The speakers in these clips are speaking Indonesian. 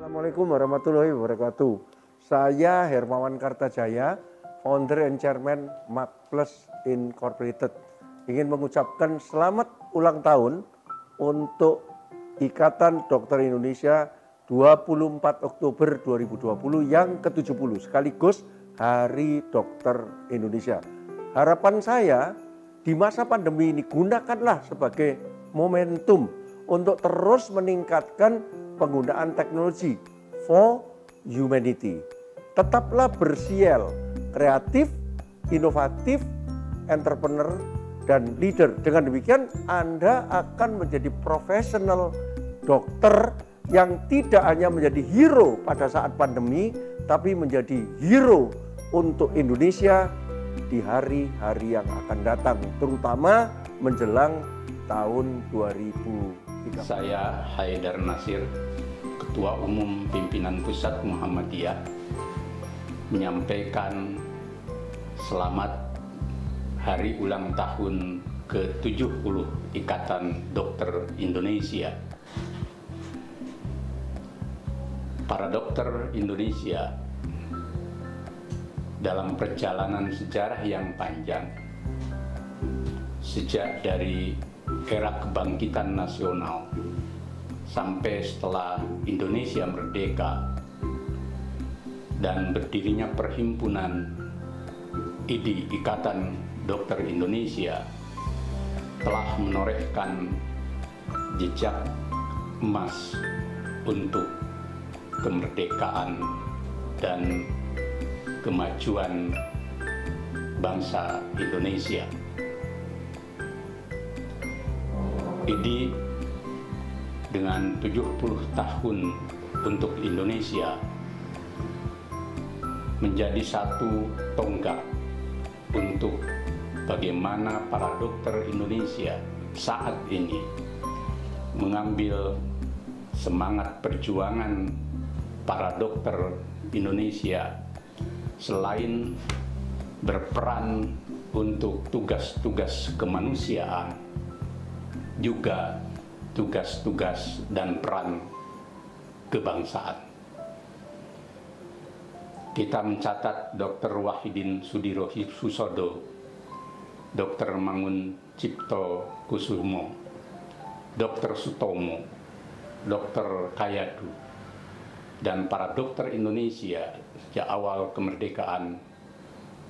Assalamualaikum warahmatullahi wabarakatuh. Saya Hermawan Kartajaya, Founder and Chairman MAKPLUS Incorporated. Ingin mengucapkan selamat ulang tahun untuk Ikatan Dokter Indonesia 24 Oktober 2020 yang ke-70 sekaligus Hari Dokter Indonesia. Harapan saya di masa pandemi ini gunakanlah sebagai momentum untuk terus meningkatkan penggunaan teknologi for humanity. Tetaplah bersiel, kreatif, inovatif, entrepreneur, dan leader. Dengan demikian Anda akan menjadi profesional dokter yang tidak hanya menjadi hero pada saat pandemi, tapi menjadi hero untuk Indonesia di hari-hari yang akan datang, terutama menjelang tahun 2030. Saya Haidar Nasir, Ketua Umum Pimpinan Pusat Muhammadiyah, menyampaikan selamat Hari Ulang Tahun ke-70 Ikatan Dokter Indonesia. Para dokter Indonesia dalam perjalanan sejarah yang panjang, sejak dari era kebangkitan nasional sampai setelah Indonesia merdeka dan berdirinya Perhimpunan IDI, Ikatan Dokter Indonesia, telah menorehkan jejak emas untuk kemerdekaan dan kemajuan bangsa Indonesia. IDI dengan 70 tahun untuk Indonesia menjadi satu tonggak untuk bagaimana para dokter Indonesia saat ini mengambil semangat perjuangan para dokter Indonesia selain berperan untuk tugas-tugas kemanusiaan, juga tugas-tugas dan peran kebangsaan. Kita mencatat Dr. Wahidin Sudirohusodo, Dr. Mangun Cipto Kusumo, Dr. Sutomo, Dr. Kayadu, dan para dokter Indonesia sejak awal kemerdekaan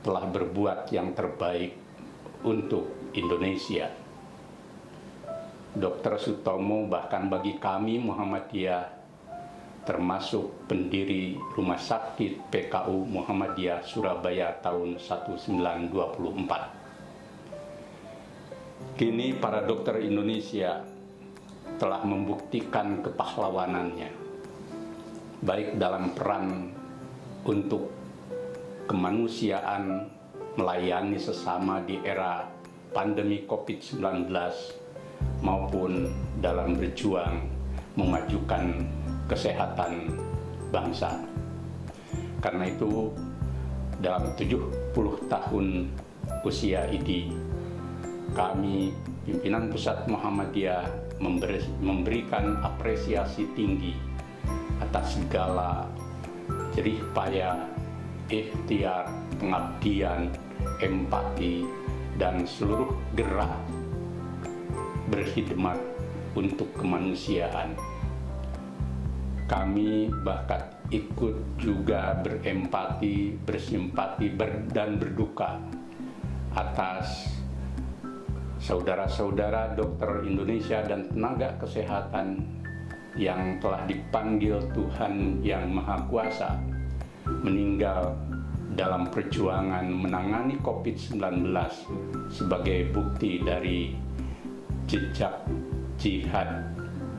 telah berbuat yang terbaik untuk Indonesia. Dr. Sutomo bahkan bagi kami Muhammadiyah termasuk pendiri Rumah Sakit PKU Muhammadiyah Surabaya tahun 1924. Kini para dokter Indonesia telah membuktikan kepahlawanannya, baik dalam peran untuk kemanusiaan, melayani sesama di era pandemi COVID-19, maupun dalam berjuang memajukan kesehatan bangsa. Karena itu, dalam 70 tahun usia IDI, kami pimpinan Pusat Muhammadiyah memberikan apresiasi tinggi atas segala jerih payah, ikhtiar, pengabdian, empati, dan seluruh gerak berkhidmat untuk kemanusiaan. Kami bahkan ikut juga berempati, bersimpati, dan berduka atas saudara-saudara dokter Indonesia dan tenaga kesehatan yang telah dipanggil Tuhan Yang Maha Kuasa meninggal dalam perjuangan menangani COVID-19 sebagai bukti dari jejak jihad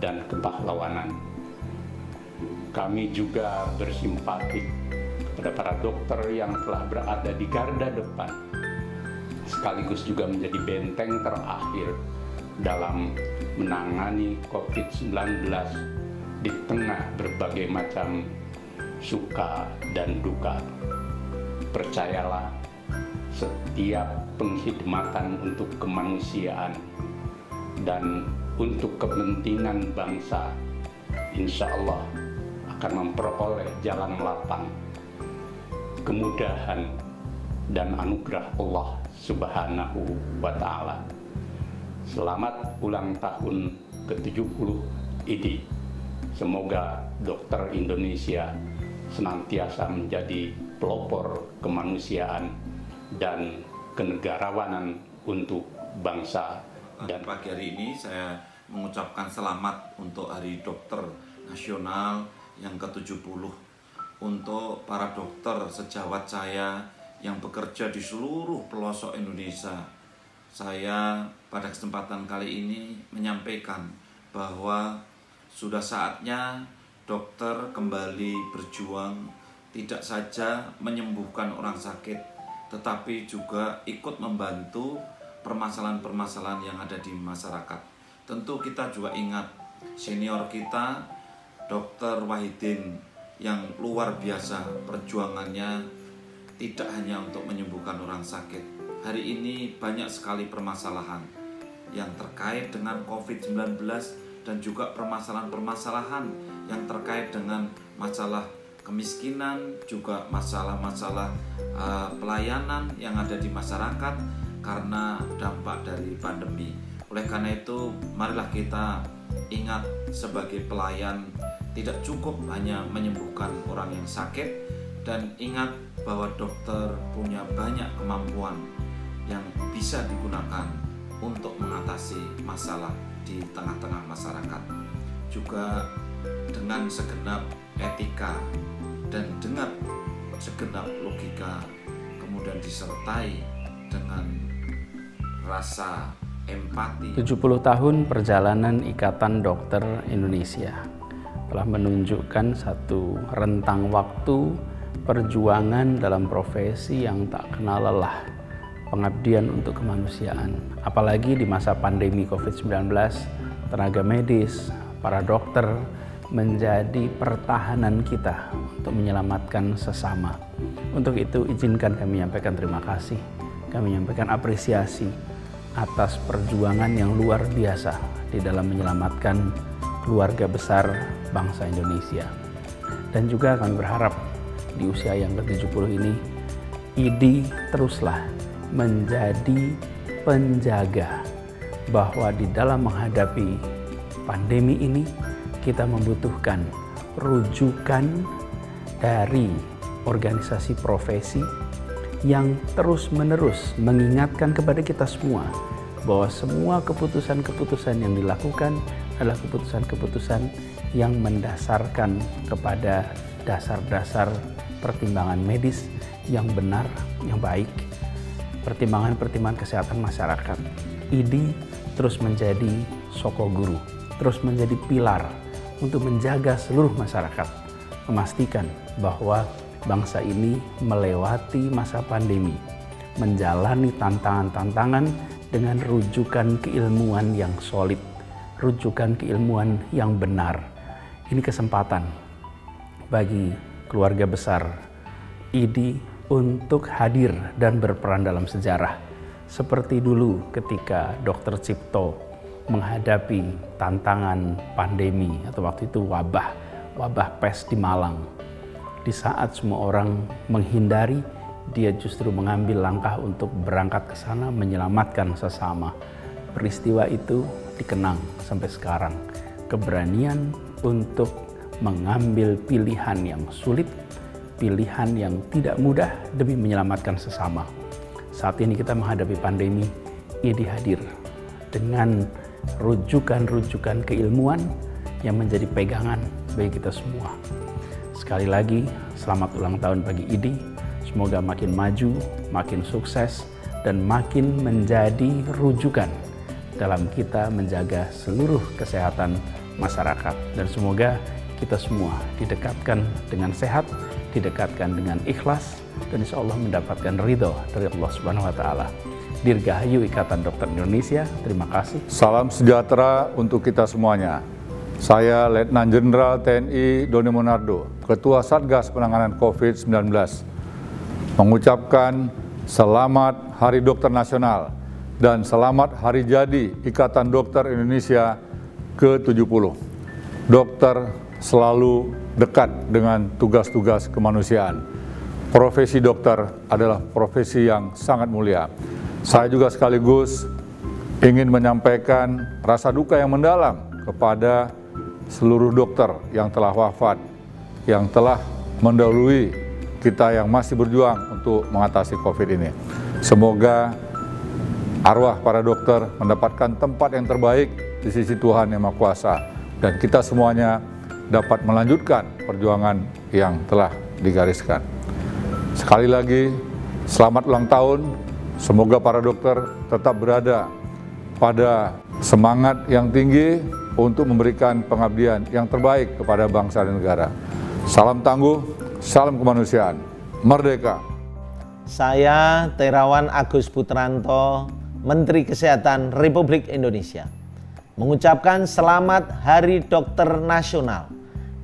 dan kepahlawanan. Kami juga bersimpati kepada para dokter yang telah berada di garda depan, sekaligus juga menjadi benteng terakhir dalam menangani COVID-19 di tengah berbagai macam suka dan duka. Percayalah, setiap pengkhidmatan untuk kemanusiaan dan untuk kepentingan bangsa, insya Allah akan memperoleh jalan lapang, kemudahan, dan anugerah Allah Subhanahu wa Ta'ala. Selamat ulang tahun ke-70 IDI. Semoga dokter Indonesia senantiasa menjadi pelopor kemanusiaan dan kenegarawanan untuk bangsa. Dan pagi hari ini saya mengucapkan selamat untuk Hari Dokter Nasional yang ke-70 untuk para dokter sejawat saya yang bekerja di seluruh pelosok Indonesia. Saya pada kesempatan kali ini menyampaikan bahwa sudah saatnya dokter kembali berjuang, tidak saja menyembuhkan orang sakit, tetapi juga ikut membantu permasalahan-permasalahan yang ada di masyarakat. Tentu kita juga ingat senior kita, Dr. Wahidin, yang luar biasa perjuangannya tidak hanya untuk menyembuhkan orang sakit. Hari ini banyak sekali permasalahan yang terkait dengan COVID-19 dan juga permasalahan-permasalahan yang terkait dengan masalah kemiskinan, juga masalah-masalah pelayanan yang ada di masyarakat karena dampak dari pandemi. Oleh karena itu, marilah kita ingat sebagai pelayan tidak cukup hanya menyembuhkan orang yang sakit, dan ingat bahwa dokter punya banyak kemampuan yang bisa digunakan untuk mengatasi masalah di tengah-tengah masyarakat. Juga dengan segenap etika dan dengan segenap logika, kemudian disertai dengan rasa empati. 70 tahun perjalanan Ikatan Dokter Indonesia telah menunjukkan satu rentang waktu perjuangan dalam profesi yang tak kenal lelah, pengabdian untuk kemanusiaan. Apalagi di masa pandemi COVID-19, tenaga medis, para dokter menjadi pertahanan kita untuk menyelamatkan sesama. Untuk itu izinkan kami menyampaikan terima kasih, kami menyampaikan apresiasi atas perjuangan yang luar biasa di dalam menyelamatkan keluarga besar bangsa Indonesia. Dan juga kami berharap di usia yang ke-70 ini, IDI teruslah menjadi penjaga bahwa di dalam menghadapi pandemi ini kita membutuhkan rujukan dari organisasi profesi yang terus-menerus mengingatkan kepada kita semua bahwa semua keputusan-keputusan yang dilakukan adalah keputusan-keputusan yang mendasarkan kepada dasar-dasar pertimbangan medis yang benar, yang baik, pertimbangan-pertimbangan kesehatan masyarakat. IDI terus menjadi soko guru, terus menjadi pilar untuk menjaga seluruh masyarakat, memastikan bahwa bangsa ini melewati masa pandemi, menjalani tantangan-tantangan dengan rujukan keilmuan yang solid, rujukan keilmuan yang benar. Ini kesempatan bagi keluarga besar IDI untuk hadir dan berperan dalam sejarah. Seperti dulu ketika Dr. Cipto menghadapi tantangan pandemi atau waktu itu wabah pes di Malang. Di saat semua orang menghindari, dia justru mengambil langkah untuk berangkat ke sana menyelamatkan sesama. Peristiwa itu dikenang sampai sekarang. Keberanian untuk mengambil pilihan yang sulit, pilihan yang tidak mudah demi menyelamatkan sesama. Saat ini kita menghadapi pandemi, IDI hadir dengan rujukan-rujukan keilmuan yang menjadi pegangan bagi kita semua. Sekali lagi, selamat ulang tahun bagi IDI. Semoga makin maju, makin sukses, dan makin menjadi rujukan dalam kita menjaga seluruh kesehatan masyarakat. Dan semoga kita semua didekatkan dengan sehat, didekatkan dengan ikhlas, dan insya Allah mendapatkan ridho dari Allah Subhanahu wa Ta'ala. Dirgahayu Ikatan Dokter Indonesia, terima kasih. Salam sejahtera untuk kita semuanya. Saya Letnan Jenderal TNI Doni Monardo, Ketua Satgas Penanganan COVID-19, mengucapkan selamat Hari Dokter Nasional dan selamat Hari Jadi Ikatan Dokter Indonesia ke-70. Dokter selalu dekat dengan tugas-tugas kemanusiaan. Profesi dokter adalah profesi yang sangat mulia. Saya juga sekaligus ingin menyampaikan rasa duka yang mendalam kepada seluruh dokter yang telah wafat, yang telah mendahului kita yang masih berjuang untuk mengatasi COVID ini. Semoga arwah para dokter mendapatkan tempat yang terbaik di sisi Tuhan Yang Maha Kuasa, dan kita semuanya dapat melanjutkan perjuangan yang telah digariskan. Sekali lagi, selamat ulang tahun. Semoga para dokter tetap berada pada semangat yang tinggi untuk memberikan pengabdian yang terbaik kepada bangsa dan negara. Salam tangguh, salam kemanusiaan, merdeka. Saya Terawan Agus Putranto, Menteri Kesehatan Republik Indonesia, mengucapkan selamat Hari Dokter Nasional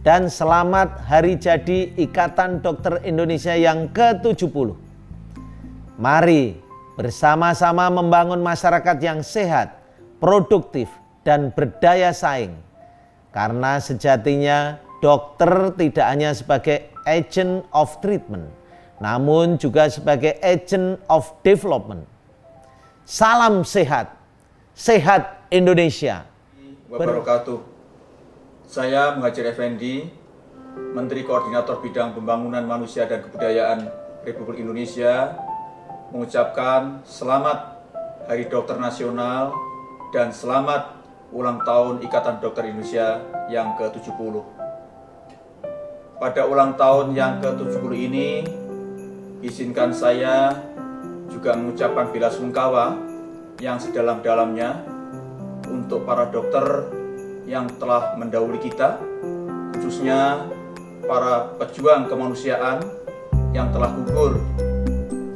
dan selamat Hari Jadi Ikatan Dokter Indonesia yang ke-70. Mari bersama-sama membangun masyarakat yang sehat, produktif, dan berdaya saing. Karena sejatinya dokter tidak hanya sebagai agent of treatment, namun juga sebagai agent of development. Salam sehat, sehat Indonesia. Wabarakatuh. Saya Muhajir Effendi, Menteri Koordinator Bidang Pembangunan Manusia dan Kebudayaan Republik Indonesia, mengucapkan selamat Hari Dokter Nasional dan selamat ulang tahun Ikatan Dokter Indonesia yang ke-70. Pada ulang tahun yang ke-70 ini, izinkan saya juga mengucapkan bela sungkawa yang sedalam-dalamnya untuk para dokter yang telah mendahului kita, khususnya para pejuang kemanusiaan yang telah gugur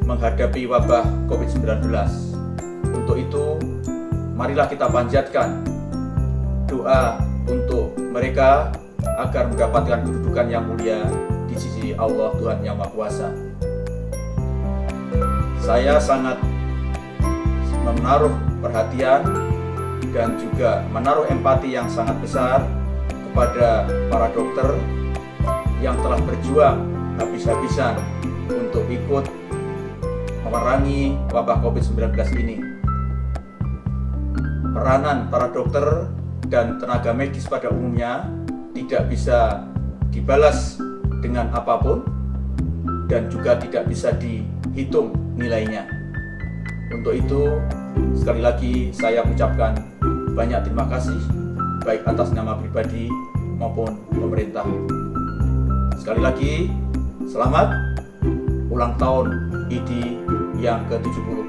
menghadapi wabah COVID-19. Untuk itu, marilah kita panjatkan doa untuk mereka agar mendapatkan kedudukan yang mulia di sisi Allah Tuhan Yang Maha Kuasa. Saya sangat menaruh perhatian dan juga menaruh empati yang sangat besar kepada para dokter yang telah berjuang habis-habisan untuk ikut memerangi wabah COVID-19 ini. Peranan para dokter dan tenaga medis pada umumnya tidak bisa dibalas dengan apapun dan juga tidak bisa dihitung nilainya. Untuk itu, sekali lagi saya ucapkan banyak terima kasih, baik atas nama pribadi maupun pemerintah. Sekali lagi, selamat ulang tahun IDI yang ke-70.